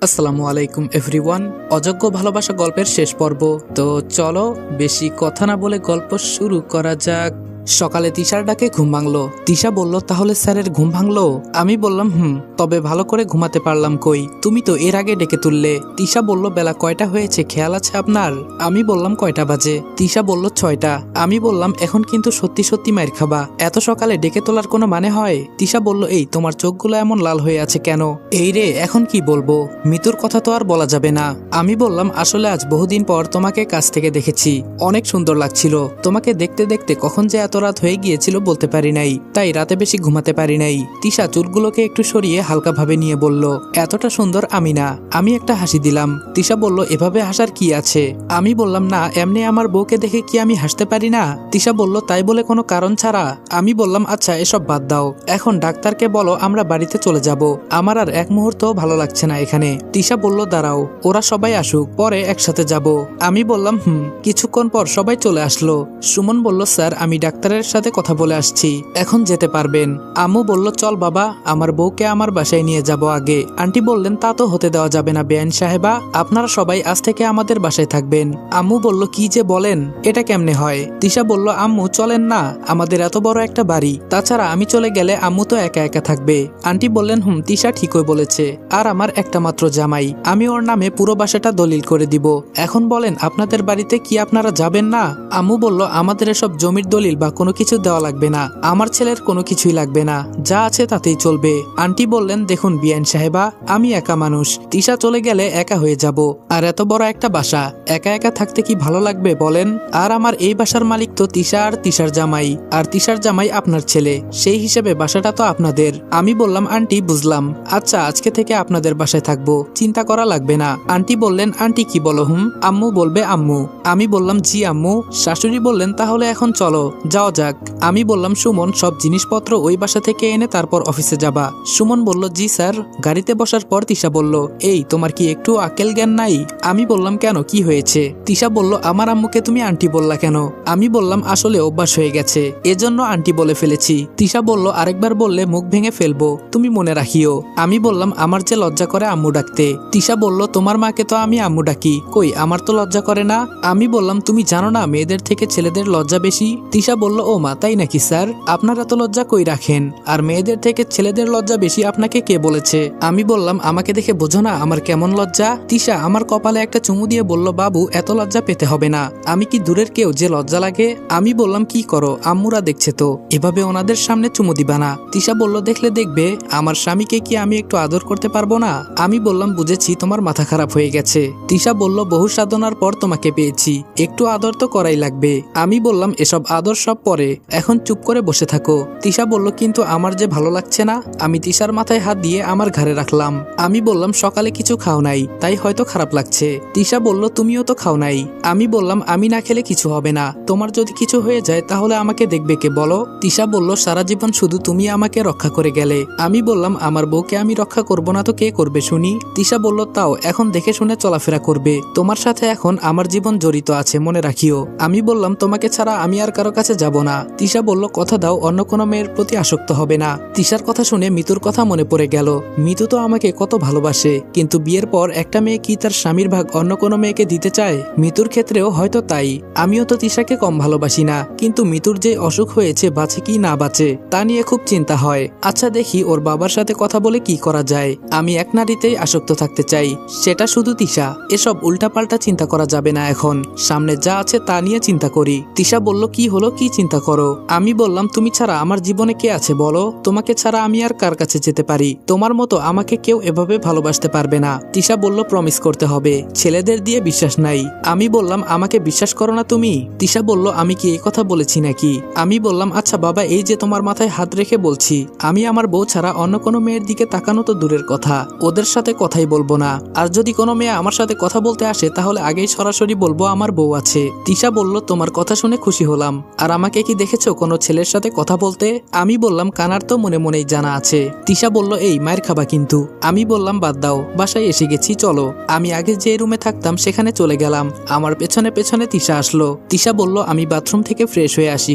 আসসালামু আলাইকুম এভরিওয়ান। অযোগ্য ভালোবাসা গল্পের শেষ পর্ব। তো চলো বেশি কথা না বলে গল্প শুরু করা যাক। সকালে তিশার ডাকে ঘুম ভাঙলো। তিশা বলল, তাহলে স্যারের ঘুম ভাঙলো? আমি বললাম তবে ভালো করে ঘুমাতে পারলাম কই, তুমি তো এর আগে ডেকে তুললে। তিশা বলল, বেলা কয়টা হয়েছে খেয়াল আছে আপনার? আমি বললাম, কয়টা বাজে? তিশা বলল, 6টা। আমি বললাম, এখন কিন্তু সত্যি সত্যি মাইর খাবা, এত সকালে ডেকে তোলার কোনো মানে হয়? তিশা বলল, এই তোমার চোখগুলো এমন লাল হয়ে আছে কেন? এই রে, এখন কি বলবো, মিতুর কথা তো আর বলা যাবে না। আমি বললাম, আসলে আজ বহুদিন পর তোমাকে কাছ থেকে দেখেছি, অনেক সুন্দর লাগছিল। তোমাকে দেখতে দেখতে কখন যে এত রাত হয়ে গিয়েছিল বলতে পারি নাই, তাই রাতে বেশি ঘুমাতে পারি নাই। তিশা চুলগুলোকে একটু সরিয়ে হালকা ভাবে নিয়ে বলল, এতটা সুন্দর আমি না। আমি একটা হাসি দিলাম। তিশা বলল, এভাবে হাসার কি আছে? আমি বললাম, না এমনি আমার বউকে দেখে কি আমি হাসতে পারি না? তিশা বলল, তাই বলে কোনো কারণ ছাড়া? আমি বললাম, আচ্ছা এসব বাদ দাও, এখন ডাক্তারকে বলো আমরা বাড়িতে চলে যাব, আমার আর এক মুহূর্ত ভালো লাগছে না এখানে। তিশা বলল, দাঁড়াও, ওরা সবাই আসুক, পরে একসাথে যাব। আমি বললাম, কিছুক্ষণ পর সবাই চলে আসলো। সুমন বলল, স্যার আমি ডাক্তারের সাথে কথা বলে আসছি, এখন যেতে পারবেন। আম্মু বলল, চল বাবা, আমার বউকে আমার বাসায় নিয়ে যাব আগে। আন্টি বললেন, তা তো হতে দেওয়া যাবে না বেআইন সাহেবা, আপনারা সবাই আজ থেকে আমাদের বাসায় থাকবেন। আম্মু বলল, কি যে বলেন, এটা কেমনে হয়? তিশা বলল, আম্মু চলেন না, আমাদের এত বড় একটা বাড়ি, তাছাড়া আমি চলে গেলে আম্মু তো একা একা থাকবে। আন্টি বললেন, তিশা ঠিকই বলেছে, আর আমার একটা মাত্র জামাই, আমি ওর নামে পুরো বাসাটা দলিল করে দিব। এখন বলেন, আপনাদের বাড়িতে কি আপনারা যাবেন না? আম্মু বলল, আমাদের এসব জমির দলিল বা কোনো কিছু দেওয়া লাগবে না, আমার ছেলের কোনো কিছুই লাগবে না, যা আছে তাতেই চলবে। আন্টি বললেন, দেখুন বিআইন সাহেবা, আমি একা মানুষ, তিশা চলে গেলে একা হয়ে যাব, আর এত বড় একটা বাসা একা একা থাকতে কি ভালো লাগবে বলেন? আর আমার এই বাসার মালিক তো তিশা আর তিশার জামাই, আর তিশার জামাই আপনার ছেলে, সেই হিসেবে বাসাটা তো আপনাদের। আমি বললাম, আন্টি বুঝলাম, আচ্ছা আজকে থেকে আপনাদের বাসায় থাকবো, চিন্তা করা লাগবে না। আন্টি বললেন, আন্টি কি বলো? আম্মু বলবে আম্মু। আমি বললাম, জি আম্মু। শাশুড়ি বললেন, তাহলে এখন চলো, যাওয়া যাক। আমি বললাম, সুমন সব জিনিসপত্র ওই বাসা থেকে এনে তারপর অফিসে যাবা? সুমন বলল, জি স্যার। গাড়িতে বসার পর তিশা বলল, এই তোমার কি একটু আক্কেল জ্ঞান নাই? আমি বললাম, কেন কি হয়েছে? তিশা বলল, আমার আম্মুকে তুমি আন্টি বললা কেন? আমি বললাম, আসলে অভ্যাস হয়ে গেছে, এজন্য আন্টি বলে ফেলেছি। তিশা বলল, আরেকবার বললে মুখ ভেঙে ফেলবো, তুমি মনে রাখিও। আমি বললাম, আমার যে লজ্জা করে আম্মু ডাকতে। তিশা বলল, তোমার মাকে তো আমি আম্মু ডাকি, কই আমার তো লজ্জা করে না। আমি বললাম, তুমি জানো না মেয়েদের থেকে ছেলেদের লজ্জা বেশি? তিশা বলল, ও মা তাই নাকি স্যার, আপনারা তো লজ্জা কই রাখেন, আর মেয়েদের থেকে ছেলেদের লজ্জা বেশি আপনাকে কে বলেছে? আমি বললাম, আমাকে দেখে বোঝো না আমার কেমন লজ্জা? তিশা আমার কপালে একটা চুমু দিয়ে বলল, বাবু এত লজ্জা পেতে হবে না, আমি কি দূরের কেউ যে লজ্জা লাগে? আমি বললাম, কি করো, আম্মুরা দেখছে তো, এভাবে ওনাদের সামনে চুমু দিবা না। তিশা বলল, দেখলে দেখবে, আমার স্বামীকে কি আমি একটু আদর করতে পারবো না? আমি বললাম, বুঝেছি তোমার মাথা খারাপ হয়ে গেছে। তিশা বলল, বহু সাধনার পর তোমাকে পেয়েছি, একটু আদর তো করাই লাগবে। আমি বললাম, এসব আদর সব পরে, এখন চুপ করে বসে থাকো। তিশা বলল, কিন্তু আমার যে ভালো লাগছে না। আমি তিশার মাথায় হাত দিয়ে আমার ঘাড়ে রাখলাম। আমি বললাম, সকালে কিছু খাও নাই, তাই হয়তো খারাপ লাগছে। তিশা বলল, তুমিও তো খাও নাই। আমি বললাম, আমি না খেলে কিছু হবে না, তোমার যদি কিছু হয়ে যায় তাহলে আমাকে দেখবে কে বলো? তিশা বলল, সারা জীবন শুধু তুমি আমাকে রক্ষা করে গেলে। আমি বললাম, আমার বউকে আমি রক্ষা করব না তো কে করবে শুনি? তিশা বলল, তাও এখন দেখে শুনে চলাফেরা করবে, তোমার সাথে এখন আমার জীবন জড়িত আছে, মনে রাখিও। আমি বললাম, তোমাকে ছাড়া আমি আর কারো কাছে যাব না। তিশা বলল, কথা দাও অন্য কোনো মেয়ের প্রতি আসক্ত হবে না। তিশার কথা শুনে মিতুর কথা মনে পড়ে গেল। মিতু তো আমাকে কত ভালোবাসে, কিন্তু বিয়ের পর একটা মেয়ে কি তার স্বামীর ভাগ অন্য কোনো মেয়েকে দিতে চায়? মিতুর ক্ষেত্রেও হয়তো তাই। আমিও তো তিশাকে কম ভালোবাসি না, কিন্তু মিতুর যে অসুখ হয়েছে, বাঁচে কি না বাঁচে তা নিয়ে খুব চিন্তা হয়। আচ্ছা দেখি ওর বাবার সাথে কথা বলে কি করা যায়। আমি এক নারীতেই আসক্ত থাকতে চাই, সেটা শুধু তিশা। এসব উল্টাপাল্টা চিন্তা করা যাবে না, এখন সামনে যা আছে তা নিয়ে চিন্তা করি। তিশা বলল, কি হলো, কি চিন্তা করো? আমি বললাম, তুমি ছাড়া আমার জীবনে কে আছে বলো? তোমাকে ছাড়া আমি আর কার কাছে যেতে পারি? তোমার মতো আমাকে কেউ এভাবে ভালোবাসতে পারবে না। তিশা বলল, প্রমিস করতে হবে, ছেলেদের দিয়ে বিশ্বাস নাই। আমি বললাম, আমাকে বিশ্বাস করো না তুমি? তিশা বলল, আমি কি এই কথা বলেছি নাকি? আমি বললাম, আচ্ছা বাবা, এই যে তোমার মাথায় হাত রেখে বলছি, আমি আমার বউ ছাড়া অন্য কোনো মেয়ের দিকে তাকানো তো দূরের কথা, ওদের সাথে কথাই বলবো না। আর যদি কোনো মেয়ে আমার সাথে কথা বলতে আসে তাহলে আগেই সরাসরি বলবো আমার বউ আছে। তিশা বলল, তোমার কথা শুনে খুশি হলাম, আর আমাকে আমাকে কি দেখেছো কোনো ছেলের সাথে কথা বলতে? আমি বললাম কানার তো মনে মনেই জানা আছে। তিশা বলল এই মায়ের খাবা কিন্তু। আমি বললাম বাদ দাও, বাসায় এসে গেছি চলো। আমি আগে যে রুমে থাকতাম সেখানে চলে গেলাম। আমার পেছনে পেছনে তিশা আসলো। তিশা বলল আমি বাথরুম থেকে ফ্রেশ হয়ে আসি।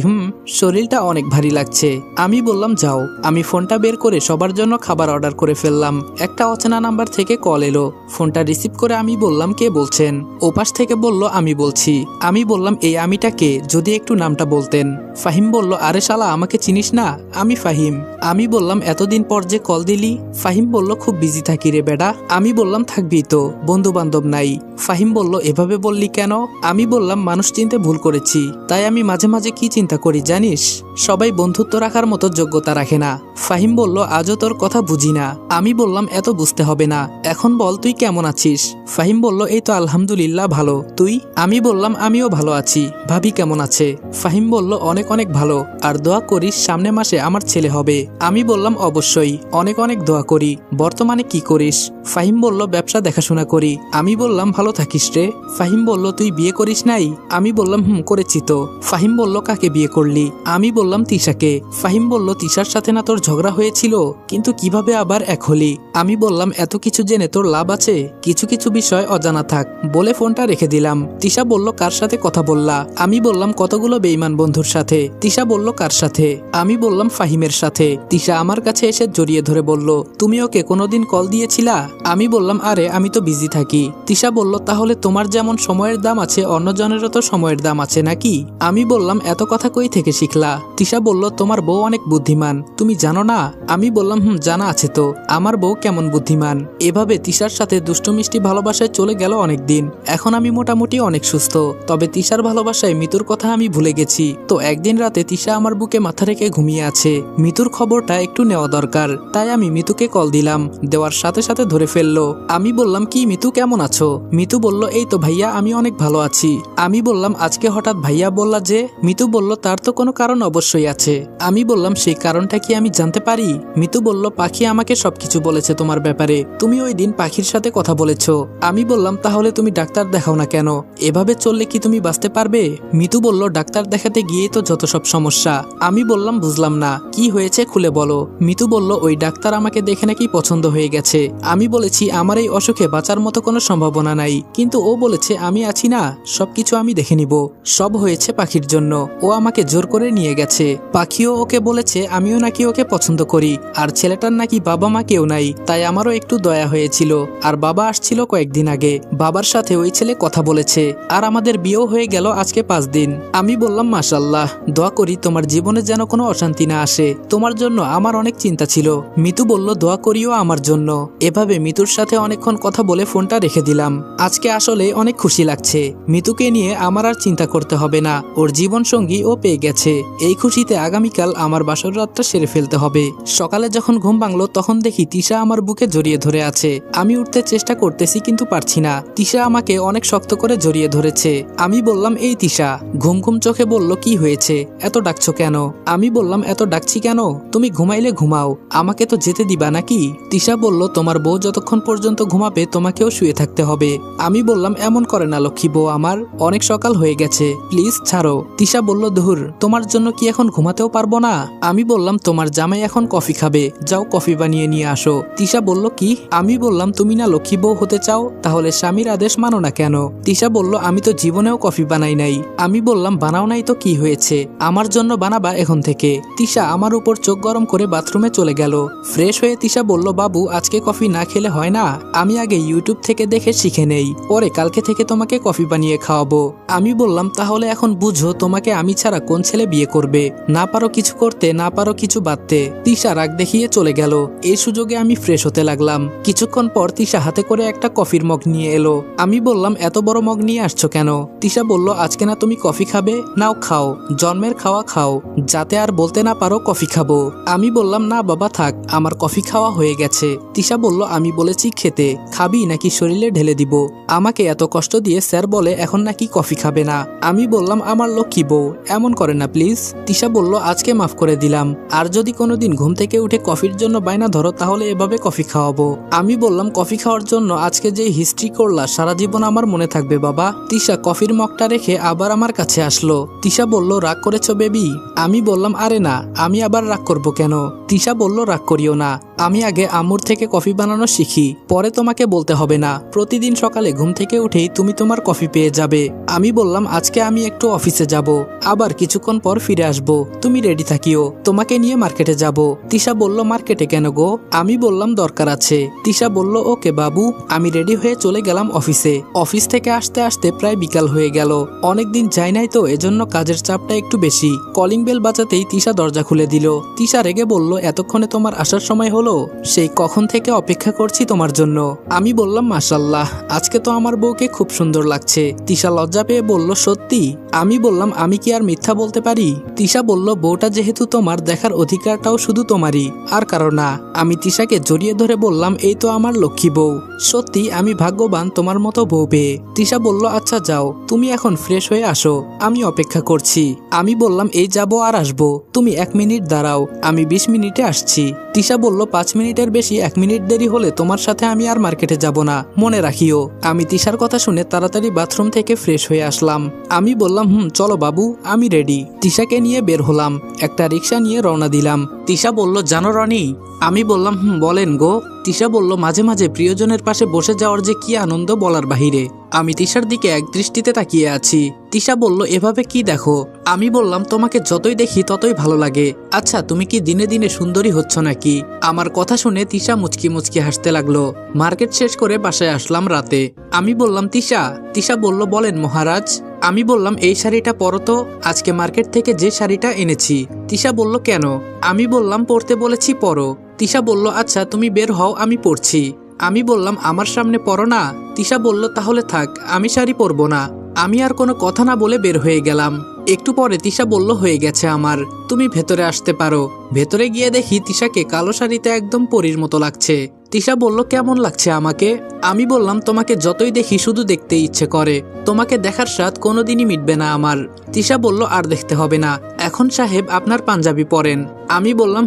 শরীরটা অনেক ভারী লাগছে। আমি বললাম যাও। আমি ফোনটা বের করে সবার জন্য খাবার অর্ডার করে ফেললাম। একটা অচেনা নাম্বার থেকে কল এলো। ফোনটা রিসিভ করে আমি বললাম কে বলছেন? ওপাশ থেকে বলল আমি বলছি। আমি বললাম এই আমিটা কে, যদি একটু নামটা বলতেন। ফাহিম বলল আরে শালা আমাকে চিনিস না? আমি ফাহিম। আমি বললাম এতদিন পর যে কল দিলি? ফাহিম বলল খুব বিজি থাকি রে বেডা। আমি বললাম থাকবি তো, বন্ধু বান্ধব নাই। ফাহিম বলল এভাবে বললি কেন? আমি বললাম মানুষ চিনতে ভুল করেছি, তাই আমি মাঝে মাঝে কি চিন্তা করি জানিস? সবাই বন্ধুত্ব রাখার মতো যোগ্যতা রাখে না। ফাহিম বলল আজও তোর কথা বুঝি না। আমি বললাম এত বুঝতে হবে না, এখন বল তুই কেমন আছিস? ফাহিম বলল এই তো আলহামদুলিল্লাহ ভালো, তুই? আমি বললাম আমিও ভালো আছি। ভাবি কেমন আছে? ফাহিম বলল অনেক অনেক ভালো, আর দোয়া করিস সামনে মাসে আমার ছেলে হবে। আমি বললাম অবশ্যই, অনেক অনেক দোয়া করি। বর্তমানে কি করিস? ফাহিম বলল ব্যবসা দেখাশোনা করি। আমি বললাম ভালো থাকিস রে। ফাহিম বলল তুই বিয়ে করিস নাই? আমি বললাম করেছি তো। ফাহিম বলল কাকে বিয়ে করলি? আমি বললাম তিশাকে। ফাহিম বলল তিশার সাথে না তোর ঝগড়া হয়েছিল, কিন্তু কিভাবে আবার এক হলি? আমি বললাম এত কিছু জেনে তোর লাভ আছে, কিছু কিছু বিষয় অজানা থাক, বলে ফোনটা রেখে দিলাম। তিশা বলল কার সাথে কথা বললা? আমি বললাম কতগুলো বেঈমান বন্ধুর সাথে। তিশা বলল কার সাথে? আমি বললাম ফাহিমের সাথে। তিশা আমার কাছে এসে জড়িয়ে ধরে বলল তুমি ওকে কোনোদিন কল দিয়েছিলা? আমি বললাম আরে আমি তো বিজি থাকি। তিশা বলল তাহলে তোমার যেমন সময়ের দাম আছে অন্যজনেরও তো সময়ের দাম আছে নাকি? আমি বললাম এত কথা কই থেকে শিখলা? তিশা বলল তোমার বউ অনেক বুদ্ধিমান, তুমি জানো না? আমি বললাম জানা আছে তো। আমার বউ কেমন বুদ্ধিমান? এভাবে তিশার সাথে দুষ্টু মিষ্টি ভালোবাসায় চলে গেল অনেক দিন। এখন আমি মোটামুটি অনেক সুস্থ, তবে তিশার ভালোবাসায় মিতুর কথা আমি ভুলে গেছি। তো একদিন রাতে তিশা আমার বুকে মাথা রেখে ঘুমিয়ে আছে। মিতুর খবরটা একটু নেওয়া দরকার, তাই আমি মিতুকে কল দিলাম। দেওয়ার সাথে সাথে ধরে ফেললো। আমি বললাম কি মিতু কেমন আছো? মিতু বলল এই তো ভাইয়া আমি অনেক ভালো আছি। আমি বললাম আজকে হঠাৎ ভাইয়া বললা যে? মিতু বলল তার তো কোনো কারণ অবশ্যই আছে। আমি বললাম সেই কারণটা কি আমি জানতে পারি? মিতু বলল পাখি আমাকে সবকিছু বলেছে তোমার ব্যাপারে, তুমি ওই দিন পাখির সাথে কথা বলেছ। আমি বললাম তাহলে তুমি ডাক্তার দেখাও না কেন? এভাবে চললে কি তুমি বাঁচতে পারবে? মিতু বলল ডাক্তার দেখাতে গিয়েই তো যত সব সমস্যা। আমি বললাম বুঝলাম না, কি হয়েছে খুলে বলো। মিতু বলল ওই ডাক্তার আমাকে দেখে নাকি পছন্দ হয়ে গেছে। আমি বলেছি আমার এই অসুখে বাঁচার মতো কোনো সম্ভাবনা নাই, কিন্তু ও বলেছে আমি আছি না, সবকিছু আমি দেখে নিব। সব হয়েছে পাখির জন্য, ও আমাকে জোর করে নিয়ে গেছে। পাখিও ওকে বলেছে আমিও নাকি ওকে পছন্দ করি, আর ছেলেটার নাকি বাবা মা কেউ নাই, তাই আমারও একটু দয়া হয়েছিল। আর বাবা আসছিল কয়েকদিন আগে, বাবার সাথে ওই ছেলে কথা বলেছে, আর আমাদের বিয়েও হয়ে গেল আজকে 5 দিন। আমি বললাম মাশাল্লাহ, দোয়া করি তোমার জীবনে যেন কোনো অশান্তি না আসে, তোমার জন্য আমার অনেক চিন্তা ছিল। মিতু বলল দোয়া করিও আমার জন্য। এভাবে মিতুর সাথে অনেকক্ষণ কথা বলে ফোনটা রেখে দিলাম। আজকে আসলে অনেক খুশি লাগছে, মিতুকে নিয়ে আমার আর চিন্তা করতে হবে না, ওর জীবন সঙ্গী ও পেয়ে গেছে। এই খুশিতে আগামীকাল আমার বাসর রাতটা সেরে ফেলতে হবে। সকালে যখন ঘুম ভাঙলো তখন দেখি তিশা আমার বুকে জড়িয়ে ধরে আছে। আমি উঠতে চেষ্টা করতেছি কিন্তু পারছি না। তিশা আমাকে অনেক শক্ত করে জড়িয়ে ধরেছে। আমি বললাম এই তিশা। ঘুম ঘুম চোখে বলল কি হয়েছে, এত ডাকছো কেন? আমি বললাম এত ডাকছি কেন, তুমি ঘুমাইলে ঘুমাও, আমাকে তো যেতে দিবা নাকি? তিশা বলল তোমার বউ যতক্ষণ পর্যন্ত ঘুমাবে তোমাকেও শুয়ে থাকতে হবে। আমি বললাম এমন করে না লক্ষ্মী বউ আমার, অনেক সকাল হয়ে গেছে, প্লিজ ছাড়ো। তিশা বলল ধুর, তোমার জন্য কি এখন ঘুমাতেও পারবো না? আমি বললাম তোমার জামাই এখন কফি খাবে, যাও কফি বানিয়ে নিয়ে আসো। তিশা বলল কি? আমি বললাম তুমি না লক্ষ্মী বউ হতে চাও, তাহলে স্বামীর আদেশ মানো না কেন? তিশা বলল আমি তো জীবনেও কফি বানাই নাই। আমি বললাম বানাও নাই তো কি হয়েছে, আমার জন্য বানাবা এখন থেকে। তিশা আমার উপর চোখ গরম করে বাথরুমে চলে গেল। ফ্রেশ হয়ে তিশা বলল বাবু আজকে কফি না খেলে হয় না, আমি আগে ইউটিউব থেকে দেখে শিখে নেই, পরে কালকে থেকে তোমাকে কফি বানিয়ে খাওয়াবো। আমি বললাম তাহলে এখন বুঝো তোমাকে আমি ছাড়া কোন ছেলে বিয়ে করবে, না পারো কিছু করতে, না পারো কিছু বাঁধতে। তিশা রাগ দেখিয়ে চলে গেল। এই সুযোগে আমি ফ্রেশ হতে লাগলাম। কিছুক্ষণ পর তিশা হাতে করে একটা কফির মগ নিয়ে এলো। আমি বললাম এত বড় মগ নিয়ে আসছো কেন? তিশা বলল আজকে না তুমি কফি খাবে, নাও খাও, জন্মের খাওয়া খাও, যাতে আর বলতে না পারো কফি খাবো। আমি বললাম না বাবা থাক, আমার কফি খাওয়া হয়ে গেছে। তিশা বলল আমি বলেছি খেতে, খাবি নাকি শরীরে ঢেলে দিব? আমাকে এত কষ্ট দিয়ে স্যার বলে এখন নাকি কফি খাবে না। আমি বললাম আমার লক্ষ্মী বউ, এমন করে না প্লিজ। তিশা বলল আজকে মাফ করে দিলাম, আর যদি কোনোদিন ঘুম থেকে উঠে কফির জন্য বায়না ধরো তাহলে এভাবে কফি খাওয়াবো। আমি বললাম কফি খাওয়ার জন্য আজকে যে হিস্ট্রি করলা সারা জীবন আমার মনে থাকবে বাবা। তিশা কফির মগটা রেখে আবার আমার কাছে আসলো। তিশা বলল বলল, রাগ করেছো বেবি? আমি বললাম, আরে না, আমি আবার রাগ করব কেন? তিশা বলল, রাগ করিও না, আমি আগে আম্মুর থেকে কফি বানানো শিখি, পরে তোমাকে বলতে হবে না। প্রতিদিন সকালে ঘুম থেকে উঠেই তুমি তোমার কফি পেয়ে যাবে। আমি বললাম, আজকে আমি একটু অফিসে যাব, আবার কিছুক্ষণ পর ফিরে আসব, তুমি রেডি থাকিও, তোমাকে নিয়ে মার্কেটে যাব। তিশা বলল, মার্কেটে কেন গো? আমি বললাম, দরকার আছে। তিশা বলল, ওকে বাবু। আমি রেডি হয়ে চলে গেলাম অফিসে। অফিস থেকে আসতে আসতে প্রায় বিকাল হয়ে গেল। অনেকদিন যাই নাই তো, এজন্য কাজের চাপটা একটু বেশি। কলিং বেল বাজাতেই তিশা দরজা খুলে দিল। তিশা রেগে বলল, এতক্ষণে তোমার আসার সময় হলো? সেই কখন থেকে অপেক্ষা করছি তোমার জন্য। আমি বললাম, মাশাল্লাহ, আজকে তো আমার বউকে খুব সুন্দর লাগছে। তিশা লজ্জা পেয়ে বলল, সত্যি? আমি বললাম, আমি কি আর মিথ্যা বলতে পারি? তিশা বলল, বউটা যেহেতু তোমার, দেখার অধিকারটাও শুধু তোমারই, আর কারো না। আমি তিশাকে জড়িয়ে ধরে বললাম, এই তো আমার লক্ষ্মী বউ, সত্যি আমি ভাগ্যবান তোমার মতো বউ পেয়ে। তিশা বলল, আচ্ছা যাও, তুমি এখন ফ্রেশ হয়ে আসো, আমি অপেক্ষা করছি। আমি বললাম, এই যাবো আর আসবো, তুমি 1 মিনিট দাঁড়াও, আমি 20 মিনিটে আসছি। তিশা বলল, 5 মিনিটের বেশি 1 মিনিট দেরি হলে তোমার সাথে আমি আর মার্কেটে যাব না, মনে রাখিও। আমি তিশার কথা শুনে তাড়াতাড়ি বাথরুম থেকে ফ্রেশ হয়ে আসলাম। আমি বললাম, চলো বাবু, আমি রেডি। তিশাকে নিয়ে বের হলাম, একটা রিক্সা নিয়ে রওনা দিলাম। তিশা বলল, জানো রনি? আমি বললাম, বলেন গো। তিশা বলল, মাঝে মাঝে প্রিয়জনের পাশে বসে যাওয়ার যে কি আনন্দ বলার বাহিরে। আমি তিশার দিকে এক দৃষ্টিতে তাকিয়ে আছি। তিশা বলল, এভাবে কি দেখো? আমি বললাম, তোমাকে যতই দেখি ততই ভালো লাগে। আচ্ছা, তুমি কি দিনে দিনে সুন্দরী হচ্ছ নাকি? আমার কথা শুনে তিশা মুচকি মুচকি হাসতে লাগলো। মার্কেট শেষ করে বাসায় আসলাম রাতে। আমি বললাম, তিশা। তিশা বলল, বলেন মহারাজ। আমি বললাম, এই শাড়িটা পরো তো, আজকে মার্কেট থেকে যে শাড়িটা এনেছি। তিশা বলল, কেন? আমি বললাম, পরতে বলেছি, পরো। তিশা বলল, আচ্ছা তুমি বের হও, আমি পরছি। আমি বললাম, আমার সামনে পরো না। তিশা বলল, তাহলে থাক, আমি শাড়ি পরবো না। আমি আর কোনো কথা না বলে বের হয়ে গেলাম। একটু পরে তিশা বলল, হয়ে গেছে আমার, তুমি ভেতরে আসতে পারো। ভেতরে গিয়ে দেখি তিশাকে কালো শাড়িতে একদম পরীর মতো লাগছে। তিশা বলল, কেমন লাগছে আমাকে? আমি বললাম, তোমাকে যতই দেখি শুধু দেখতে ইচ্ছে করে, তোমাকে দেখার স্বাদ কোনোদিনই মিটবে না আমার। তিশা বলল, আর দেখতে হবে না, এখন সাহেব আপনার পাঞ্জাবি পরেন। আমি বললাম,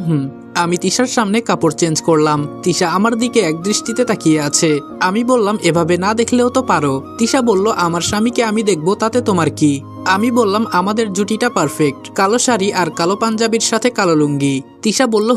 আমি তিশার সামনে কাপড় চেঞ্জ করলাম। তিশা আমার দিকে এক দৃষ্টিতে তাকিয়ে আছে। আমি বললাম, এভাবে না দেখলেও তো পারো। তিশা বলল, আমার স্বামীকে আমি দেখবো, তাতে তোমার কি? আমি বললাম, আমাদের জুটিটা পারফেক্ট, কালো শাড়ি আর কালো পাঞ্জাবির সাথে কালো লুঙ্গি। তিশা বলল,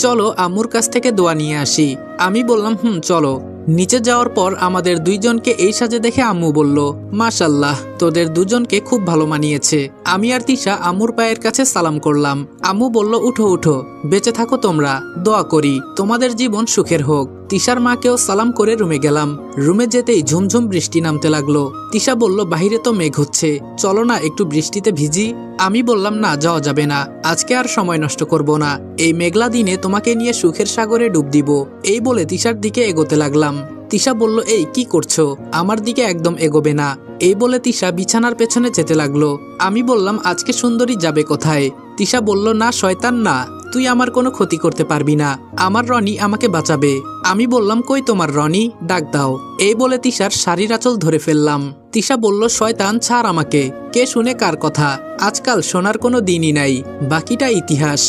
চলো আম্মুর কাছ থেকে দোয়া নিয়ে আসি। আমি বললাম, চলো। নিচে যাওয়ার পর আমাদের দুইজনকে এই সাজে দেখে আম্মু বলল, মাশাল্লাহ, তোদের দুজনকে খুব ভালো মানিয়েছে। আমি আর তিশা আম্মুর পায়ের কাছে সালাম করলাম। আম্মু বলল, উঠো উঠো, বেঁচে থাকো তোমরা, দোয়া করি তোমাদের জীবন সুখের হোক। তিশার মাকেও সালাম করে রুমে গেলাম। রুমে যেতেই ঝুমঝুম বৃষ্টি নামতে লাগলো। তিশা বলল, বাহিরে তো মেঘ হচ্ছে, চলো না একটু বৃষ্টিতে ভিজি। আমি বললাম, না, যাওয়া যাবে না, আজকে আর সময় নষ্ট করব না, এই মেঘলা দিনে তোমাকে নিয়ে সুখের সাগরে ডুব দিব। এই বলে তিশার দিকে এগোতে লাগলাম। তিশা বলল, এই কি করছো? আমার দিকে একদম এগোবে না। এই বলে তিশা বিছানার পেছনে যেতে লাগলো। আমি বললাম, আজকে সুন্দরী যাবে কোথায়? তিশা বলল, না শয়তান না, তুই আমার কোনো ক্ষতি করতে পারবি না, আমার রনি আমাকে বাঁচাবে। আমি বললাম, কই তোমার রনি, ডাক দাও। এই বলে তিশার শাড়ির আঁচল ধরে ফেললাম। তিশা বলল, শয়তান ছাড় আমাকে, কে শুনে কার কথা, আজকাল শোনার কোনো দিনই নাই, বাকিটা ইতিহাস।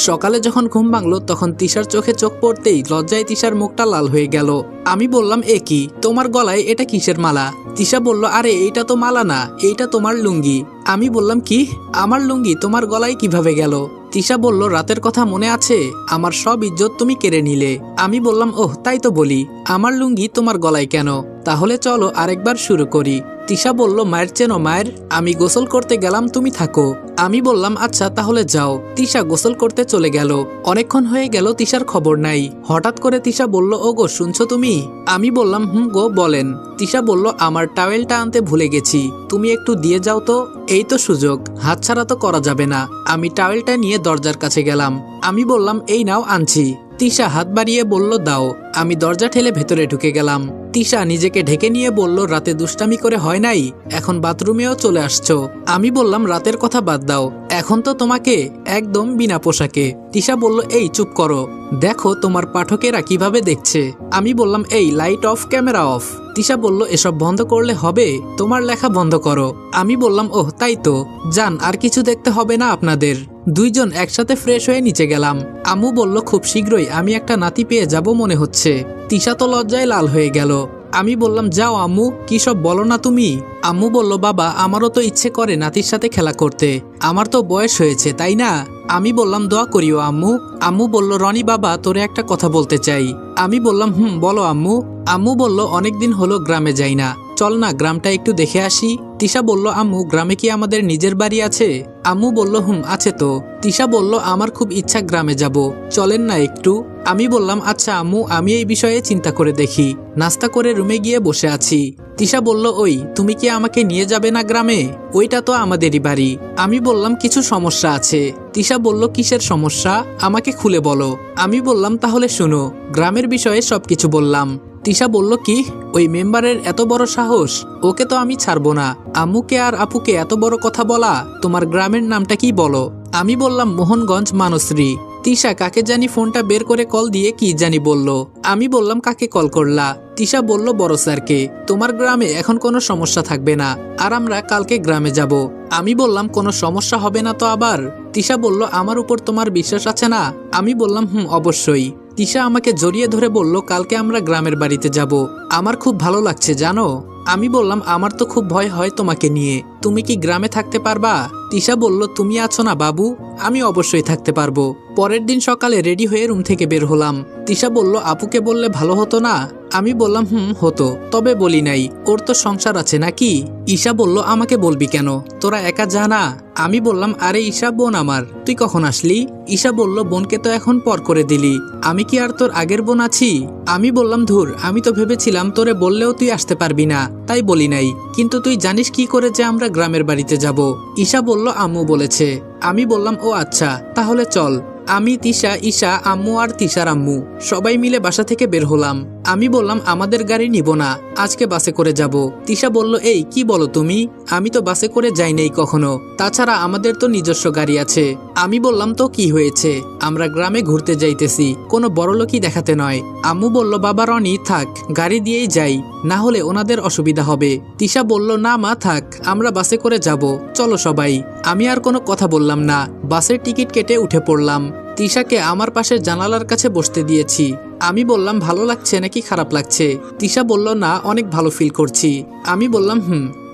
সকালে যখন ঘুম ভাঙলো তখন তিশার চোখে চোখ পড়তেই লজ্জায় তিশার মুখটা লাল হয়ে গেল। আমি বললাম, এ কি, তোমার গলায় এটা কিসের মালা? তিশা বলল, আরে এইটা তো মালা না, এইটা তোমার লুঙ্গি। আমি বললাম, কি, আমার লুঙ্গি তোমার গলায় কিভাবে গেল? তিশা বলল, রাতের কথা মনে আছে, আমার সব ইজ্জত তুমি কেড়ে নিলে। আমি বললাম, ওহ তাই তো বলি, আমার লুঙ্গি তোমার গলায় কেন? তাহলে চলো আরেকবার শুরু করি। তিশা বলল, মায়ের চেনো মায়ের, আমি গোসল করতে গেলাম, তুমি থাকো। আমি বললাম, আচ্ছা তাহলে যাও। তিশা গোসল করতে চলে গেল। অনেকক্ষণ হয়ে গেল, তিশার খবর নাই। হঠাৎ করে তিশা বলল, ও গো শুনছো তুমি? আমি বললাম, গো বলেন। তিশা বলল, আমার টাওয়েলটা আনতে ভুলে গেছি, তুমি একটু দিয়ে যাও তো। এই তো সুযোগ, হাতছাড়া তো করা যাবে না। আমি টাওয়েলটা নিয়ে দরজার কাছে গেলাম। আমি বললাম, এই নাও, আনছি। তিশা হাত বাড়িয়ে বলল, দাও। আমি দরজা ঠেলে ভেতরে ঢুকে গেলাম। তিশা নিজেকে ঢেকে নিয়ে বলল, রাতে দুষ্টামি করে হয় নাই, এখন বাথরুমেও চলে আসছো। আমি বললাম, রাতের কথা বাদ দাও, এখন তো তোমাকে একদম বিনা পোশাকে। তিশা বলল, এই চুপ করো, দেখো তোমার পাঠকেরা কিভাবে দেখছে। আমি বললাম, এই light off, camera off. Tisha বলল, এসব বন্ধ করলে হবে, তোমার লেখা বন্ধ করো। আমি বললাম, ওহ তাই তো, যান, আর কিছু দেখতে হবে না আপনাদের। দুইজন একসাথে ফ্রেশ হয়ে নিচে গেলাম। আম্মু বলল, খুব শীঘ্রই আমি একটা নাতি পেয়ে যাব মনে হচ্ছে। তিশা তো লজ্জায় লাল হয়ে গেল। আমি বললাম যাও আম্মু, কি সব বলো না তুমি। আম্মু বলল বাবা আমারও তো ইচ্ছে করে নাতির সাথে খেলা করতে, আমার তো বয়স হয়েছে তাই না। আমি বললাম দোয়া করিও আম্মু। আম্মু বলল রনি বাবা তোরে একটা কথা বলতে চাই। আমি বললাম বলো আম্মু। আম্মু বলল অনেকদিন হলো গ্রামে যাই না, চল না গ্রামটা একটু দেখে আসি। তিশা বলল আম্মু গ্রামে কি আমাদের নিজের বাড়ি আছে? আম্মু বলল আছে তো। তিশা বলল আমার খুব ইচ্ছা গ্রামে যাব, চলেন না একটু। আমি বললাম আচ্ছা আম্মু, আমি এই বিষয়ে চিন্তা করে দেখি। নাস্তা করে রুমে গিয়ে বসে আছি। তিশা বলল ওই তুমি কি আমাকে নিয়ে যাবে না গ্রামে? ওইটা তো আমাদেরই বাড়ি। আমি বললাম কিছু সমস্যা আছে। তিশা বলল কিসের সমস্যা, আমাকে খুলে বলো। আমি বললাম তাহলে শোনো, গ্রামের বিষয়ে সবকিছু বললাম। তিশা বলল কি, ওই মেম্বারের এত বড় সাহস, ওকে তো আমি ছাড়বো না। আম্মুকে আর আপুকে এত বড় কথা বলা, তোমার গ্রামের নামটা কি বলো? আমি বললাম মোহনগঞ্জ মানসরি। তিশা কাকে জানি ফোনটা বের করে কল দিয়ে কি জানি বলল। আমি বললাম কাকে কল করলা? তিশা বলল বড় স্যারকে। তোমার গ্রামে এখন কোনো সমস্যা থাকবে না, আর আমরা কালকে গ্রামে যাব। আমি বললাম কোনো সমস্যা হবে না তো আবার? তিশা বলল আমার উপর তোমার বিশ্বাস আছে না? আমি বললাম অবশ্যই। তিশা আমাকে জড়িয়ে ধরে বলল কালকে আমরা গ্রামের বাড়িতে যাব, আমার খুব ভালো লাগছে জানো। আমি বললাম আমার তো খুব ভয় হয় তোমাকে নিয়ে, তুমি কি গ্রামে থাকতে পারবা? তিশা বলল তুমি আছো না বাবু, আমি অবশ্যই থাকতে পারবো। পরের দিন সকালে রেডি হয়ে রুম থেকে বের হলাম। তিশা বলল আপুকে বললে ভালো হতো না? আমি বললাম হতো, তবে বলি নাই, ওর তো সংসার আছে নাকি। ঈশা বলল আমাকে বলবি কেন, তোরা একা যা না। আমি বললাম আরে ঈশা বোন আমার, তুই কখন আসলি? ঈশা বলল বোনকে তো এখন পর করে দিলি, আমি কি আর তোর আগের বোন আছি? আমি বললাম ধুর, আমি তো ভেবেছিলাম তোরে বললেও তুই আসতে পারবি না, তাই বলি নাই, কিন্তু তুই জানিস কি করে যে আমরা গ্রামের বাড়িতে যাব? ঈশা বলল আম্মু বলেছে। আমি বললাম ও আচ্ছা, তাহলে চল। আমি, তিশা, ঈশা, আম্মু আর তিশার আম্মু সবাই মিলে বাসা থেকে বের হলাম। আমি বললাম আমাদের গাড়ি নিব না, আজকে বাসে করে যাব। তিশা বলল এই কি বলো তুমি, আমি তো বাসে করে যাই নাই কখনো, তাছাড়া আমাদের তো নিজস্ব গাড়ি আছে। আমি বললাম তো কি হয়েছে, আমরা গ্রামে ঘুরতে যাইতেছি, কোনো বড়লোকই দেখাতে নয়। আম্মু বলল বাবা রনি থাক, গাড়ি দিয়েই যাই, না হলে ওনাদের অসুবিধা হবে। তিশা বলল না মা থাক, আমরা বাসে করে যাব, চলো সবাই। আমি আর কোনো কথা বললাম না, বাসের টিকিট কেটে উঠে পড়লাম। তিশাকে আমার পাশে জানালার কাছে বসতে দিয়েছি। আমি বললাম ভালো লাগছে নাকি খারাপ লাগছে? তিশা বলল না অনেক ভালো ফিল করছি। আমি বললাম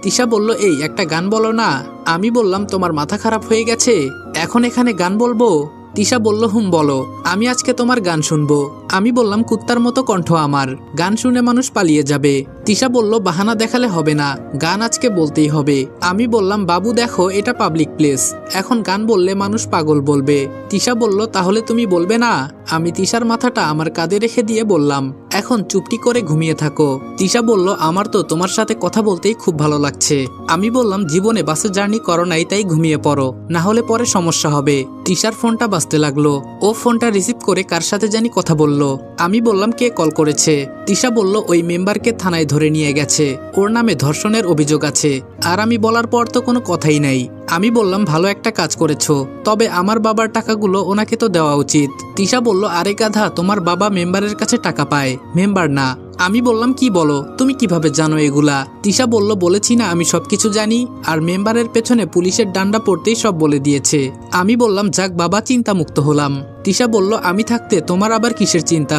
তিশা বলল এই একটা গান বলো না। আমি বললাম তোমার মাথা খারাপ হয়ে গেছে, এখন এখানে গান বলবো? তিশা বলল বলো, আমি আজকে তোমার গান শুনবো। আমি বললাম কুত্তার মতো কণ্ঠ আমার, গান শুনে মানুষ পালিয়ে যাবে। তিশা বলল বাহানা দেখালে হবে না, গান আজকে বলতেই হবে। আমি বললাম বাবু দেখো এটা পাবলিক প্লেস, এখন গান বললে মানুষ পাগল বলবে। তিশা বলল তাহলে তুমি বলবে না? আমি তিশার মাথাটা আমার কাঁধে রেখে দিয়ে বললাম এখন চুপটি করে ঘুমিয়ে থাকো। তিশা বলল আমার তো তোমার সাথে কথা বলতেই খুব ভালো লাগছে। আমি বললাম জীবনে বাসে জার্নি করো নাই, তাই ঘুমিয়ে পড়ো, না হলে পরে সমস্যা হবে। তিশার ফোনটা বাজতে লাগলো, ও ফোনটা রিসিভ করে কার সাথে জানি কথা বলল। আমি বললাম কে কল করেছে? তিশা বলল ওই মেম্বারকে থানায় ধরে নিয়ে গেছে, ওর নামে ধর্ষণের অভিযোগ আছে। আর আমি বলার পর তো কোনো কথাই নাই। আমি বললাম ভালো একটা কাজ করেছো, তবে আমার বাবার টাকাগুলো ওনাকে তো দেওয়া উচিত। তিশা বলল আরে গাধা, তোমার বাবা মেম্বারের কাছে টাকা পায়, মেম্বার না। আমি বললাম কি বলো, তুমি কিভাবে জানো এগুলা? তিশা বলল বলেছি না আমি সবকিছু জানি, আর মেম্বারের পেছনে পুলিশের ডান্ডা পড়তেই সব বলে দিয়েছে। আমি বললাম যাক বাবা, চিন্তা মুক্ত হলাম। তিশা বলল আমি থাকতে তোমার আবার কিসের চিন্তা?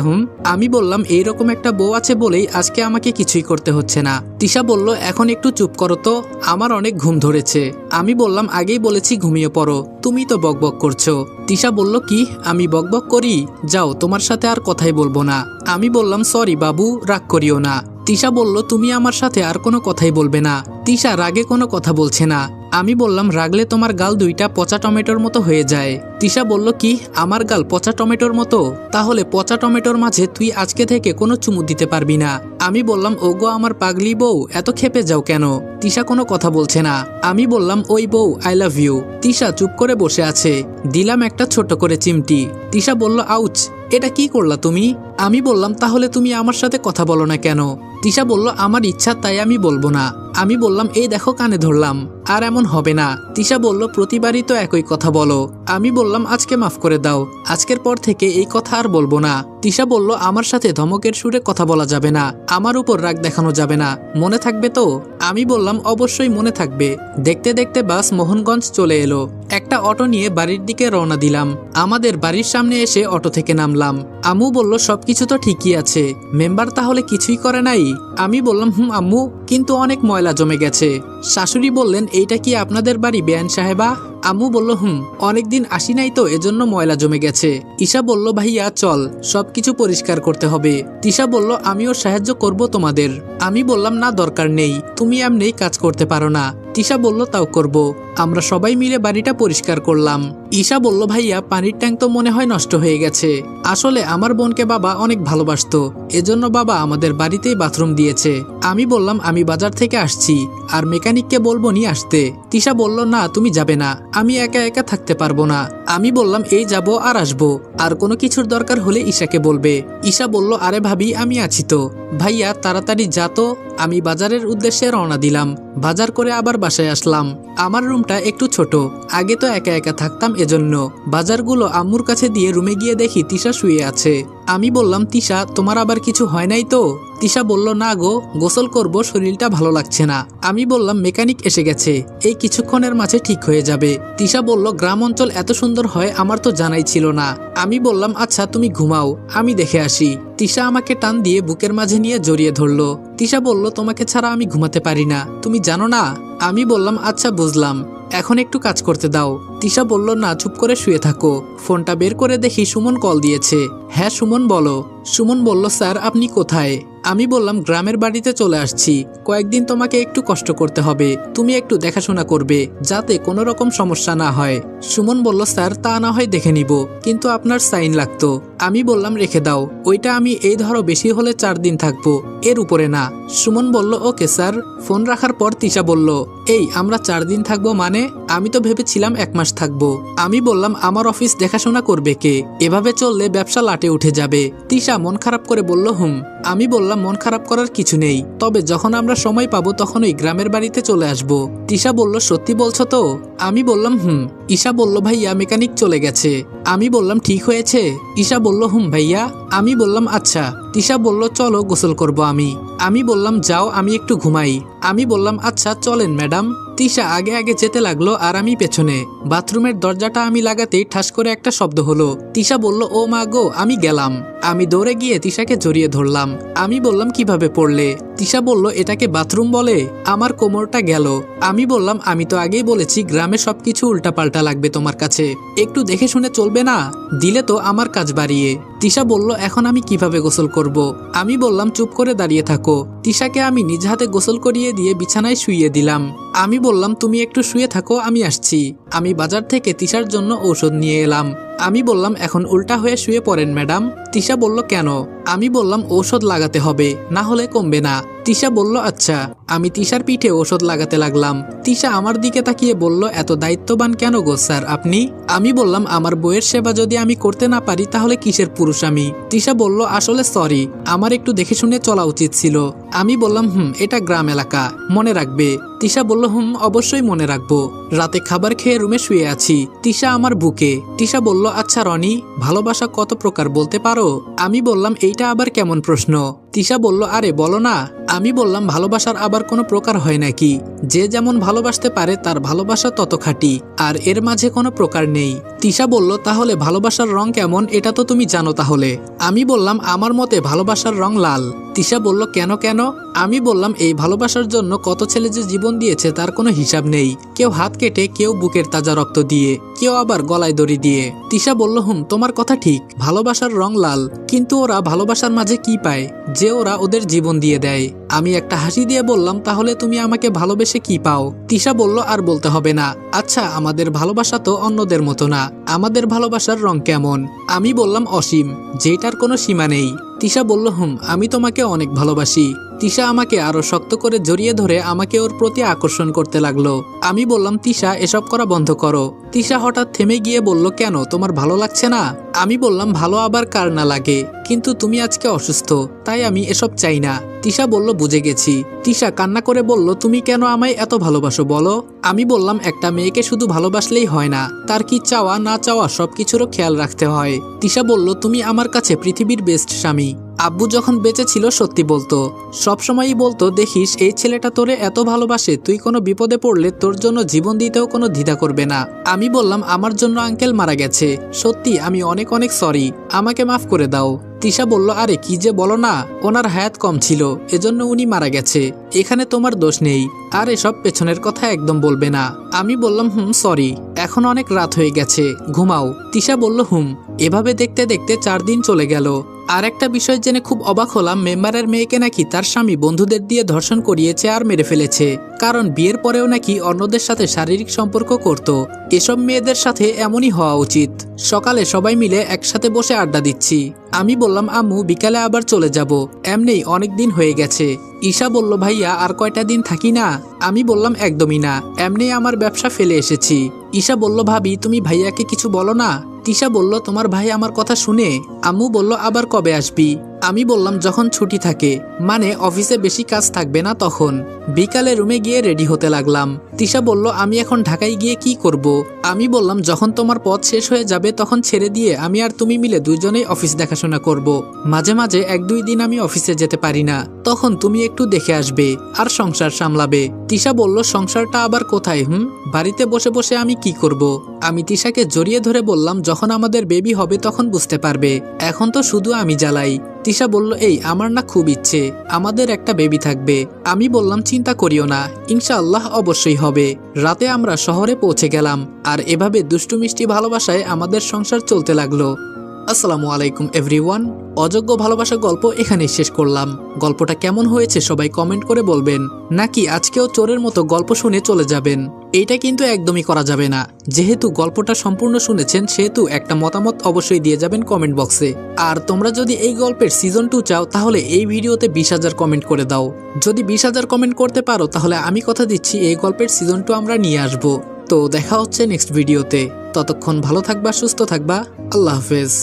আমি বললাম এইরকম একটা বউ আছে বলেই আজকে আমাকে কিছুই করতে হচ্ছে না। তিশা বলল এখন একটু চুপ করো তো, আমার অনেক ঘুম ধরেছে। আমি বললাম আগেই বলেছি ঘুমিয়ে পড়ো, তুমি তো বকবক করছো। তিশা বলল কি আমি বকবক করি? যাও, তোমার সাথে আর কথাই বলবো না। আমি বললাম সরি বাবু, রাগ করিও না। তিশা বলল তুমি আমার সাথে আর কোনো কথাই বলবে না। তিশা রাগে কোনো কথা বলছে না। আমি বললাম রাগলে তোমার গাল দুইটা পচা টমেটোর মতো হয়ে যায়। তিশা বলল কি আমার গাল পচা টমেটোর মতো? তাহলে পচা টমেটোর মাঝে তুই আজকে থেকে কোনো চুমু দিতে পারবি না। আমি বললাম ওগো আমার পাগলি বউ, এত খেপে যাও কেন? তিশা কোনো কথা বলছে না। আমি বললাম ওই বউ আই লাভ ইউ। তিশা চুপ করে বসে আছে। দিলাম একটা ছোট করে চিমটি। তিশা বলল আউচ, এটা কি করলা তুমি? আমি বললাম তাহলে তুমি আমার সাথে কথা বলো না কেন? তিশা বলল আমার ইচ্ছা, তাই আমি বলবো না। আমি বললাম এই দেখো কানে ধরলাম, আর এমন হবে না। তিশা বলল প্রতিবারই তো একই কথা বলো। আমি বললাম আজকে মাফ করে দাও, আজকের পর থেকে এই কথা আর বলবো না। তিশা বলল, আমার সাথে ধমকের সুরে কথা বলা যাবে না, আমার উপর রাগ দেখানো যাবে না, মনে থাকবে তো? আমি বললাম, অবশ্যই মনে থাকবে। দেখতে দেখতে বাস মোহনগঞ্জ চলে এলো। একটা অটো নিয়ে বাড়ির দিকে রওনা দিলাম। আমাদের বাড়ির সামনে এসে অটো থেকে নামলাম। আম্মু বলল, সবকিছু তো ঠিকই আছে, মেম্বার তাহলে কিছুই করে নাই? আমি বললাম, আম্মু, কিন্তু অনেক ময়লা জমে গেছে। শাশুড়ি বললেন, এইটা কি আপনাদের বাড়ি বেয়ান সাহেবা? আম্মু বলল, অনেকদিন আসি নাই তো, এজন্য ময়লা জমে গেছে। ঈশা বলল, ভাইয়া চল, সবকিছু পরিষ্কার করতে হবে। তিশা বলল, আমিও সাহায্য করব তোমাদের। আমি বললাম, না দরকার নেই, তুমি এমনিই কাজ করতে পারো না। তিশা বলল, তাও করব। আমরা সবাই মিলে বাড়িটা পরিষ্কার করলাম। ঈশা বলল, ভাইয়া পানির ট্যাঙ্ক তো মনে হয় নষ্ট হয়ে গেছে। আসলে আমার বোনকে বাবা অনেক ভালোবাসতো, এজন্য বাবা আমাদের বাড়িতেই বাথরুম দিয়েছে। আমি বললাম, আমি বাজার থেকে আসছি, আর মেকানিককে বলবো নিয়ে আসতে। তিশা বলল, না তুমি যাবে না, আমি একা একা থাকতে পারবো না। আমি বললাম, এই যাব আর আসবো, আর কোনো কিছুর দরকার হলে ঈশাকে বলবে। ঈশা বলল, আরে ভাবি, আমি আছি তো। ভাইয়া তাড়াতাড়ি যা তো। আমি বাজারের উদ্দেশ্যে রওনা দিলাম। বাজার করে আবার বাসায় আসলাম। আমার রুমটা একটু ছোট, আগে তো একা একা থাকতাম, এজন্য বাজারগুলো আম্মুর কাছে দিয়ে রুমে গিয়ে দেখি তিশা শুয়ে আছে। আমি বললাম, তিশা, তোমার আবার কিছু হয় নাই তো? তিশা বলল, না গো, গোসল করব, শরীরটা ভালো লাগছে না। আমি বললাম, মেকানিক এসে গেছে, এই কিছুক্ষণের মাঝে ঠিক হয়ে যাবে। তিশা বলল, গ্রাম অঞ্চল এত সুন্দর হয় আমার তো জানাই ছিল না। আমি বললাম, আচ্ছা তুমি ঘুমাও, আমি দেখে আসি। তিশা আমাকে টান দিয়ে বুকের মাঝে নিয়ে জড়িয়ে ধরলো। তিশা বলল, তোমাকে ছাড়া আমি ঘুমাতে পারি না, তুমি জানো না? আমি বললাম, আচ্ছা বুঝলাম, এখন একটু কাজ করতে দাও। তিশা বলল, না, চুপ করে শুয়ে থাকো। ফোনটা বের করে দেখি সুমন কল দিয়েছে। হ্যাঁ সুমন, বলো। সুমন বলল, স্যার আপনি কোথায়? আমি বললাম, গ্রামের বাড়িতে চলে আসছি, কয়েকদিন তোমাকে একটু কষ্ট করতে হবে, তুমি একটু দেখাশোনা করবে, যাতে কোনো রকম সমস্যা না হয়। সুমন বলল, স্যার তা না হয় দেখে নিব, কিন্তু আপনার সাইন লাগতো। আমি বললাম, রেখে দাও, ওইটা আমি এই ধরো বেশি হলে 4 দিন থাকবো, এর উপরে না। সুমন বলল, ওকে স্যার। ফোন রাখার পর তিশা বলল, এই আমরা 4 দিন থাকবো মানে? আমি তো ভেবেছিলাম 1 মাস থাকবো। আমি বললাম, আমার অফিস দেখাশোনা করবে কে? এভাবে চললে ব্যবসা লাটে উঠে যাবে। তিশা মন খারাপ করে বলল, আমি বললাম, মন খারাপ করার কিছু নেই, তবে যখন আমরা সময় পাবো তখনই গ্রামের বাড়িতে চলে আসবো। তিশা বলল, সত্যি বলছো তো? আমি বললাম, ঈশা বলল, ভাইয়া মেকানিক চলে গেছে। আমি বললাম, ঠিক হয়েছে? ঈশা বলল, ভাইয়া। আমি বললাম, আচ্ছা। তিশা বলল, চলো গোসল করব আমি। আমি বললাম, যাও, আমি একটু ঘুমাই। আমি বললাম, আচ্ছা চলেন ম্যাডাম। তিশা আগে আগে যেতে লাগলো আর আমি পেছনে। বাথরুমের দরজাটা আমি লাগাতেই ঠাস করে একটা শব্দ হলো। তিশা বলল, ও মা গো, আমি গেলাম। আমি দৌড়ে গিয়ে তিশাকে জড়িয়ে ধরলাম। আমি বললাম, কিভাবে পড়লে? তিশা বলল, এটাকে বাথরুম বলে? আমার কোমরটা গেল। আমি বললাম, আমি তো আগেই বলেছি গ্রামে সবকিছু উল্টাপাল্টা লাগবে তোমার কাছে, একটু দেখে শুনে চলবে না? দিলে তো আমার কাজ বাড়িয়ে। তিশা বলল, এখন আমি কিভাবে গোসল করব? আমি বললাম, চুপ করে দাঁড়িয়ে থাকো। তিশাকে আমি নিজ হাতে গোসল করিয়ে দিয়ে বিছানায় শুইয়ে দিলাম। আমি বললাম, তুমি একটু শুয়ে থাকো, আমি আসছি। আমি বাজার থেকে তিশার জন্য ঔষধ নিয়ে এলাম। আমি বললাম, এখন উল্টা হয়ে শুয়ে পড়েন ম্যাডাম। তিশা বলল, কেন? আমি বললাম, ঔষধ লাগাতে হবে, না হলে কমবে না। তিশা বলল, আচ্ছা। আমি তিশার পিঠে ঔষধ লাগাতে লাগলাম। তিশা আমার দিকে তাকিয়ে বলল, এত দায়িত্ববান কেন গো স্যার আপনি? আমি বললাম, আমার বইয়ের সেবা যদি আমি করতে না পারি তাহলে কিসের পুরুষ আমি? তিশা বলল, আসলে সরি, আমার একটু দেখে শুনে চলা উচিত ছিল। আমি বললাম, এটা গ্রাম এলাকা, মনে রাখবে। তিশা বলল, অবশ্যই মনে রাখবো। রাতে খাবার খেয়ে রুমে শুয়ে আছি, তিশা আমার বুকে। তিশা বলল, আচ্ছা রনি, ভালোবাসা কত প্রকার বলতে পারো? আমি বললাম, এইটা আবার কেমন প্রশ্ন? তিশা বলল, আরে বলো না। আমি বললাম, ভালোবাসার আবার কোনো প্রকার হয় নাকি? যে যেমন ভালোবাসতে পারে তার ভালোবাসা তত খাঁটি, আর এর মাঝে কোনো প্রকার নেই। তিশা বলল, তাহলে ভালোবাসার রং কেমন এটা তো তুমি জানো তাহলে? আমি বললাম, আমার মতে ভালোবাসার রং লাল। তিশা বলল, কেন কেন? আমি বললাম, এই ভালোবাসার জন্য কত ছেলে যে জীবন দিয়েছে তার কোনো হিসাব নেই, কেউ হাত কেটে, কেউ বুকের তাজা রক্ত দিয়ে, কেউ আবার গলায় দড়ি দিয়ে। তিশা বলল, তোমার কথা ঠিক, ভালোবাসার রং লাল, কিন্তু ওরা ভালোবাসার মাঝে কি পায় যে ওরা ওদের জীবন দিয়ে দেয়? আমি একটা হাসি দিয়ে বললাম, তাহলে তুমি আমাকে ভালোবেসে কি পাও? তিশা বলল, আর বলতে হবে না। আচ্ছা, আমাদের ভালোবাসা তো অন্যদের মতো না, আমাদের ভালোবাসার রং কেমন? আমি বললাম, অসীম, যেটার কোনো সীমা নেই। তিশা বলল আমি তোমাকে অনেক ভালোবাসি। তিশা আমাকে আরো শক্ত করে জড়িয়ে ধরে আমাকে ওর প্রতি আকর্ষণ করতে লাগলো। আমি বললাম তিশা এসব করা বন্ধ করো। তিশা হঠাৎ থেমে গিয়ে বলল কেন, তোমার ভালো লাগছে না? আমি বললাম ভালো আবার কার না লাগে, কিন্তু তুমি আজকে অসুস্থ, তাই আমি এসব চাই না। তিশা বলল বুঝে গেছি। তিশা কান্না করে বলল তুমি কেন আমায় এত ভালোবাসো বলো? আমি বললাম একটা মেয়েকে শুধু ভালোবাসলেই হয় না, তার কি চাওয়া না চাওয়া সবকিছুরও খেয়াল রাখতে হয়। তিশা বলল তুমি আমার কাছে পৃথিবীর বেস্ট স্বামী। আব্বু যখন বেঁচে ছিল সত্যি বলতো, সবসময়ই বলতো দেখিস এই ছেলেটা তোরে এত ভালোবাসে, তুই কোনো বিপদে পড়লে তোর জন্য জীবন দিতেও কোনো দ্বিধা করবে না। আমি বললাম আমার জন্য আঙ্কেল মারা গেছে, সত্যি আমি অনেক অনেক সরি, আমাকে মাফ করে দাও। তিশা বলল আরে কি যে বলো না, ওনার হায়াত কম ছিল এজন্য উনি মারা গেছে, এখানে তোমার দোষ নেই, আর এসব পেছনের কথা একদম বলবে না। আমি বললাম সরি, এখন অনেক রাত হয়ে গেছে, ঘুমাও। তিশা বলল এভাবে দেখতে দেখতে 4 দিন চলে গেল। আর একটা বিষয় জেনে খুব অবাক হলাম, মেম্বারের মেয়েকে নাকি তার স্বামী বন্ধুদের দিয়ে ধর্ষণ করিয়েছে আর মেরে ফেলেছে, কারণ বিয়ের পরেও নাকি অন্যদের সাথে শারীরিক সম্পর্ক করত। এসব মেয়েদের সাথে এমনই হওয়া উচিত। সকালে সবাই মিলে একসাথে বসে আড্ডা দিচ্ছি। আমি বললাম আম্মু বিকালে আবার চলে যাব, এমনিই অনেক দিন হয়ে গেছে। ঈশা বলল ভাইয়া আর কয়টা দিন থাকি না? আমি বললাম একদমই না, এমনি আমার ব্যবসা ফেলে এসেছি। ঈশা বলল ভাবি তুমি ভাইয়াকে কিছু বলো না? তিশা বলল তোমার ভাই আমার কথা শুনে? আম্মু বলল আবার কবে আসবি? আমি বললাম যখন ছুটি থাকে, মানে অফিসে বেশি কাজ থাকবে না তখন। বিকালে রুমে গিয়ে রেডি হতে লাগলাম। তিশা বলল আমি এখন ঢাকায় গিয়ে কি করব? আমি বললাম যখন তোমার পথ শেষ হয়ে যাবে তখন ছেড়ে দিয়ে আমি আর তুমি মিলে দুজনেই অফিস দেখাশোনা করব। মাঝে মাঝে 1-2 দিন আমি অফিসে যেতে পারি না, তখন তুমি একটু দেখে আসবে আর সংসার সামলাবে। তিশা বলল সংসারটা আবার কোথায়? বাড়িতে বসে বসে আমি কি করব? আমি তিশাকে জড়িয়ে ধরে বললাম যখন আমাদের বেবি হবে তখন বুঝতে পারবে, এখন তো শুধু আমি জ্বালাই। তিশা বলল এই আমার না খুব ইচ্ছে আমাদের একটা বেবি থাকবে। আমি বললাম চিন্তা করিও না, ইনশাআল্লাহ অবশ্যই হবে। রাতে আমরা শহরে পৌঁছে গেলাম, আর এভাবে দুষ্টু মিষ্টি ভালোবাসায় আমাদের সংসার চলতে লাগলো। আসসালামু আলাইকুম এভরিওয়ান। অযোগ্য ভালোবাসা গল্প এখানেই শেষ করলাম। গল্পটা কেমন হয়েছে সবাই কমেন্ট করে বলবেন, নাকি আজকেও চোরের মতো গল্প শুনে চলে যাবেন? এইটা কিন্তু একদমই করা যাবে না। যেহেতু গল্পটা সম্পূর্ণ শুনেছেন সেহেতু একটা মতামত অবশ্যই দিয়ে যাবেন কমেন্ট বক্সে। আর তোমরা যদি এই গল্পের সিজন 2 চাও তাহলে এই ভিডিওতে 20,000 কমেন্ট করে দাও। যদি 20,000 কমেন্ট করতে পারো তাহলে আমি কথা দিচ্ছি এই গল্পের সিজন 2 আমরা নিয়ে আসবো। তো দেখা হচ্ছে নেক্সট ভিডিওতে। ততক্ষণ ভালো থাকবা, সুস্থ থাকবা। আল্লাহ হাফেজ।